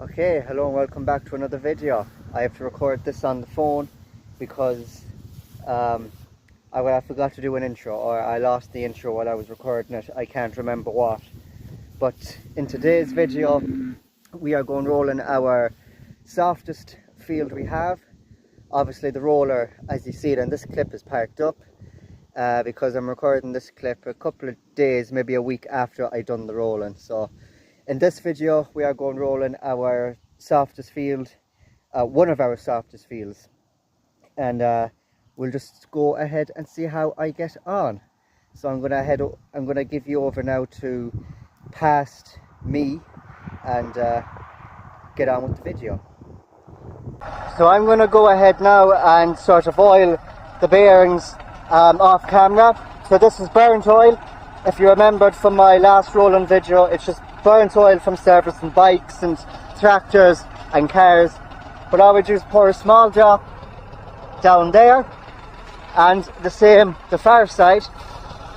Okay, hello and welcome back to another video. I have to record this on the phone because I forgot to do an intro, or I lost the intro while I was recording it. I can't remember what. But in today's video we are going rolling our softest field we have. Obviously the roller, as you see it in this clip, is parked up because I'm recording this clip a couple of days, maybe a week after I done the rolling. So in this video we are going rolling our softest field, one of our softest fields, and we'll just go ahead and see how I get on. So I'm gonna give you over now to past me and get on with the video. So I'm gonna go ahead now and sort of oil the bearings off camera. So this is burnt oil. If you remembered from my last rolling video, it's just burnt oil from servicing bikes and tractors and cars. But I would just pour a small drop down there, and the same the far side,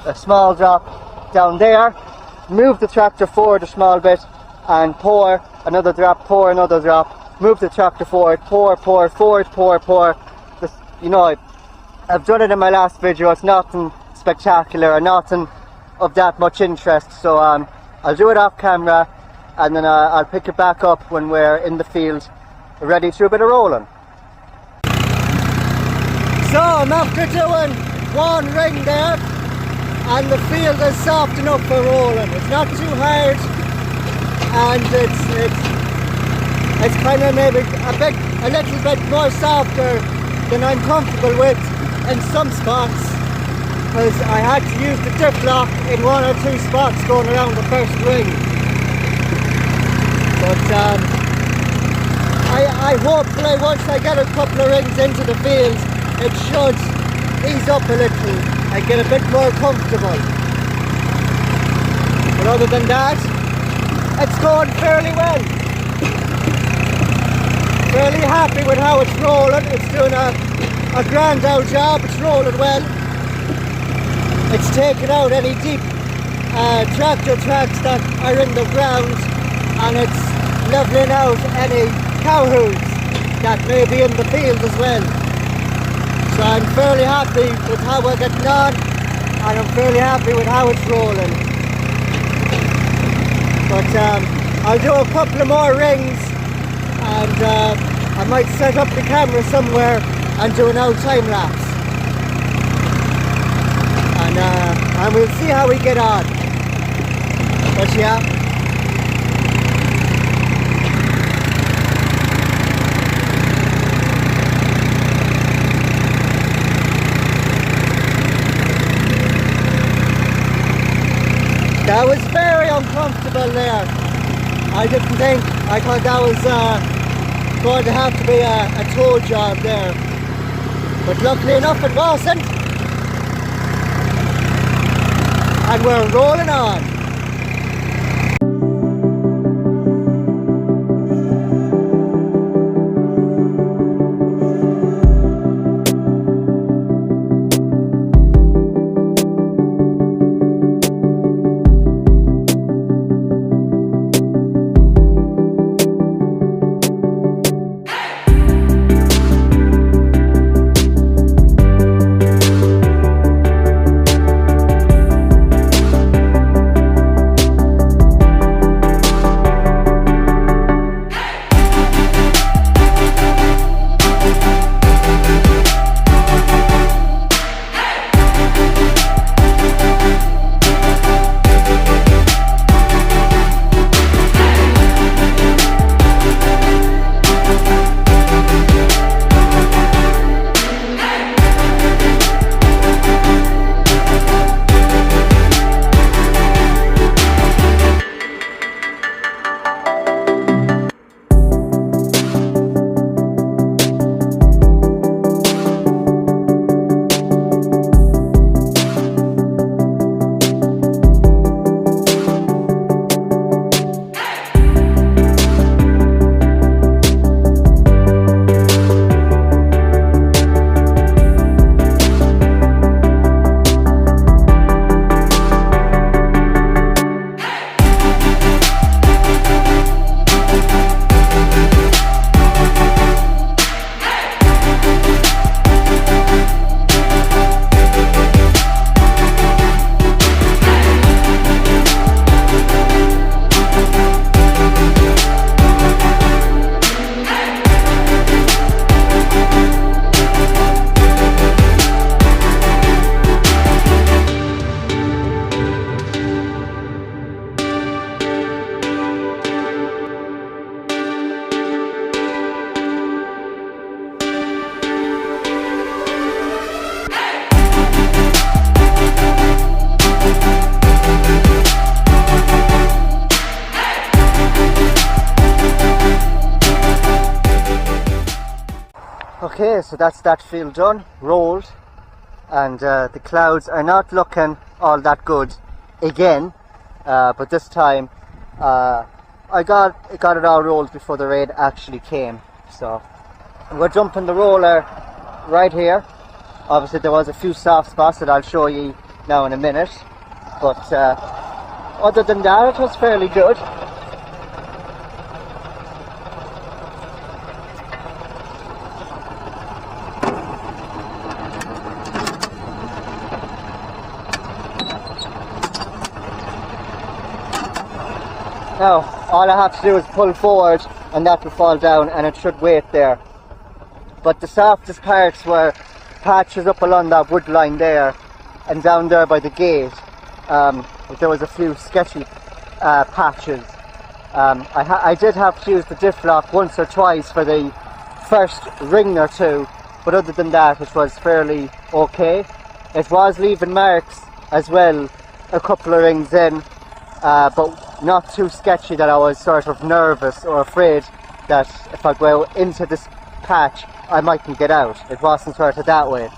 a small drop down there. Move the tractor forward a small bit and pour another drop, pour another drop, move the tractor forward, pour forward, pour. This, you know, I've done it in my last video. It's nothing spectacular or nothing of that much interest, so I'll do it off camera, and then I'll pick it back up when we're in the field ready to do a bit of rolling. So I'm after doing one ring there, and the field is soft enough for rolling. It's not too hard, and it's kind of maybe a little bit more softer than I'm comfortable with in some spots, because I had to use the dip lock in one or two spots going around the first ring. But I hopefully, once I get a couple of rings into the field, it should ease up a little and get a bit more comfortable. But other than that, it's going fairly well. Fairly happy with how it's rolling. It's doing a grand old job. It's rolling well. It's taking out any deep tractor tracks that are in the ground, and it's levelling out any cow hooves that may be in the field as well. So I'm fairly happy with how we're getting on, and I'm fairly happy with how it's rolling. But I'll do a couple of more rings, and I might set up the camera somewhere and do an old time lapse. And we'll see how we get on. But yeah, that was very uncomfortable there. I thought that was going to have to be a toe job there, but luckily enough it wasn't. And we're rolling on. Okay, so that's that field done, rolled, and the clouds are not looking all that good again, but this time I got it all rolled before the rain actually came. So we're jumping the roller right here. Obviously there was a few soft spots that I'll show you now in a minute, but other than that it was fairly good. Now, all I have to do is pull forward and that will fall down and it should wait there. But the softest parts were patches up along that wood line there and down there by the gate. There was a few sketchy patches. I did have to use the diff lock once or twice for the first ring or two, but other than that it was fairly okay. It was leaving marks as well, a couple of rings in, but not too sketchy that I was sort of nervous or afraid that if I go into this patch I mightn't get out. It wasn't sort of that way.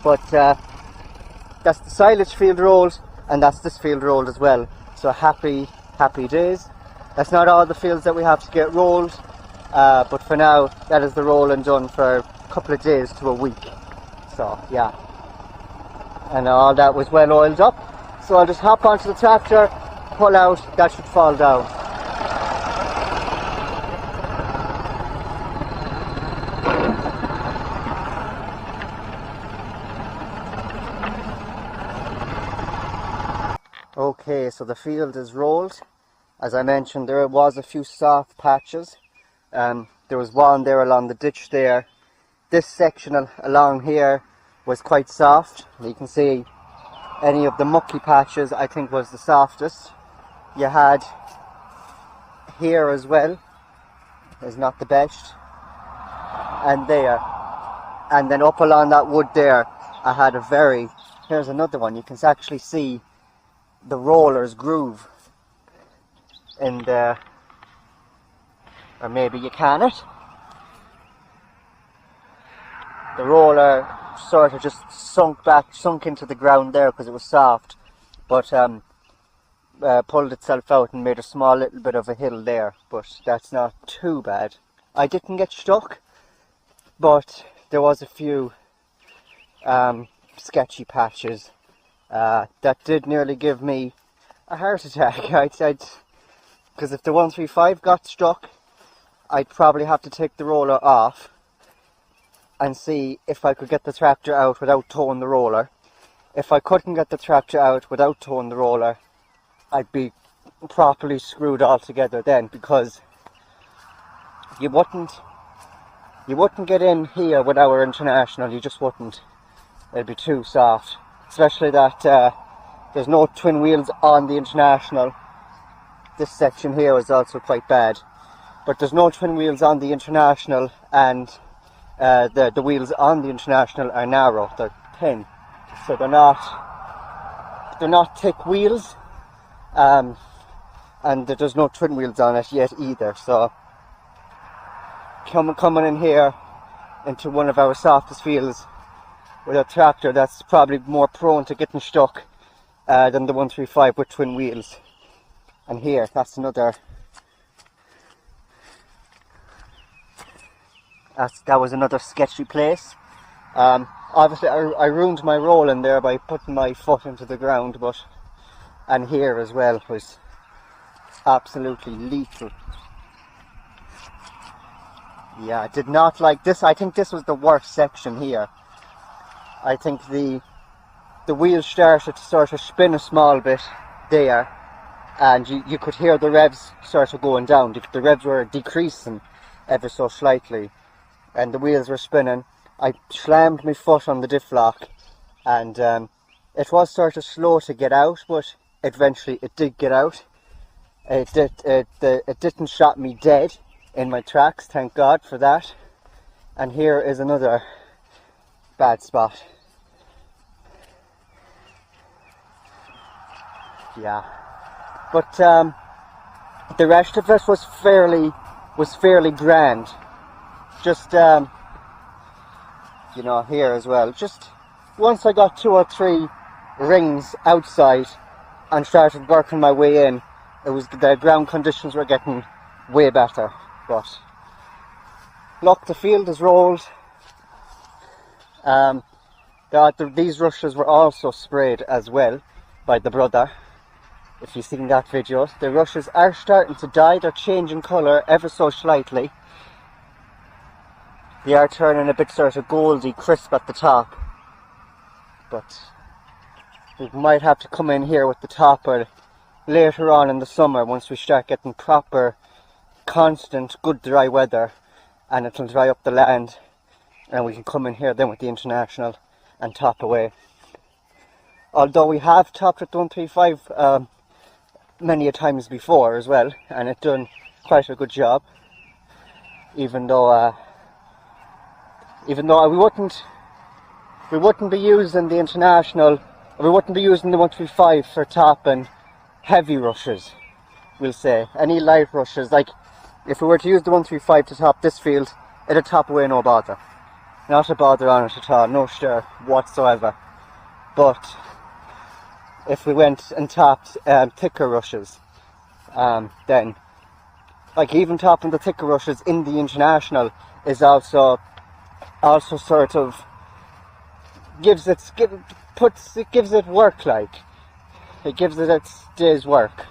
But that's the silage field rolled and that's this field rolled as well. So happy days. That's not all the fields that we have to get rolled, but for now that is the rolling done for a couple of days to a week. So yeah, and all that was well oiled up. So I'll just hop onto the tractor, pull out, that should fall down. Okay, so the field is rolled. As I mentioned, there was a few soft patches. There was one there along the ditch there. This section along here was quite soft. You can see any of the mucky patches I think was the softest. You had here as well, is not the best, and there, and then up along that wood there I had here's another one. You can actually see the roller's groove in there, or maybe you can't. The roller sort of just sunk into the ground there because it was soft, but pulled itself out and made a small little bit of a hill there, but that's not too bad. I didn't get stuck, but there was a few sketchy patches that did nearly give me a heart attack. Because if the 135 got stuck, I'd probably have to take the roller off and see if I could get the tractor out without towing the roller. If I couldn't get the tractor out without towing the roller, I'd be properly screwed altogether then, because you wouldn't get in here with our International, you just wouldn't. It'd be too soft, especially that there's no twin wheels on the International. This section here is also quite bad, but there's no twin wheels on the International, and the wheels on the International are narrow, they're thin, so they're not thick wheels. And there's no twin wheels on it yet either, so coming in here into one of our softest fields with a tractor that's probably more prone to getting stuck than the 135 with twin wheels. And here, that's another, that was another sketchy place. Obviously I ruined my rolling there by putting my foot into the ground, but and here as well was absolutely lethal. Yeah, I did not like this. I think this was the worst section here. I think the wheels started to sort of spin a small bit there, and you could hear the revs sort of going down. The revs were decreasing ever so slightly and the wheels were spinning. I slammed my foot on the diff lock, and it was sort of slow to get out, but eventually it did get out. It didn't shot me dead in my tracks, thank God for that. And here is another bad spot. Yeah, but the rest of it was fairly grand. Just you know, here as well. Just once I got 2 or 3 rings outside and started working my way in, the ground conditions were getting way better. But look, the field is rolled. These rushes were also sprayed as well by the brother. If you've seen that video, the rushes are starting to die. They're changing colour ever so slightly. They are turning a bit sort of goldy crisp at the top. But we might have to come in here with the topper later on in the summer once we start getting proper, constant, good dry weather, and it'll dry up the land, and we can come in here then with the International and top away. Although we have topped with the 135 many a times before as well, and it's done quite a good job, even though we wouldn't be using the International, we wouldn't be using the 135 for topping heavy rushes, we'll say. Any light rushes, like if we were to use the 135 to top this field, it'd top away no bother. Not a bother on it at all, no stir whatsoever. But if we went and topped thicker rushes, then, like even topping the thicker rushes in the International is also sort of gives it work, like it gives it its day's work.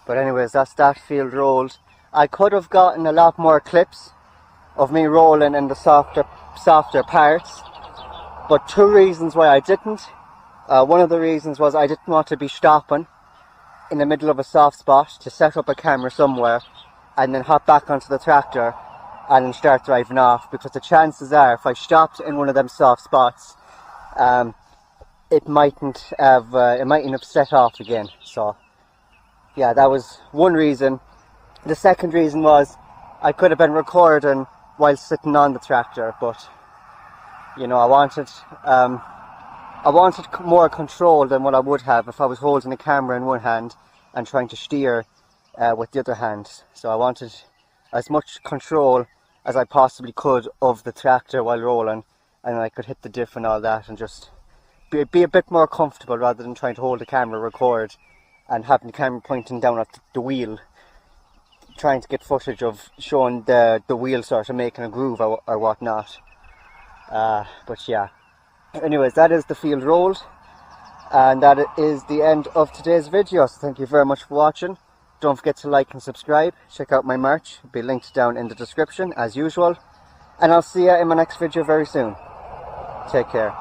But anyways, that's that field rolled. I could have gotten a lot more clips of me rolling in the softer parts, but 2 reasons why I didn't. One of the reasons was I didn't want to be stopping in the middle of a soft spot to set up a camera somewhere and then hop back onto the tractor and then start driving off, because the chances are if I stopped in one of them soft spots, it mightn't have set off again. So yeah, that was one reason. The second reason was I could have been recording while sitting on the tractor, but you know, I wanted more control than what I would have if I was holding a camera in one hand and trying to steer with the other hand. So I wanted as much control as I possibly could of the tractor while rolling, and I could hit the diff and all that and just be a bit more comfortable, rather than trying to hold the camera, record, and having the camera pointing down at the wheel, trying to get footage of showing the wheel sort of making a groove or whatnot. But yeah, anyways, that is the field rolled, and that is the end of today's video. So thank you very much for watching. Don't forget to like and subscribe. Check out my merch, it'll be linked down in the description as usual, and I'll see you in my next video very soon. Take care.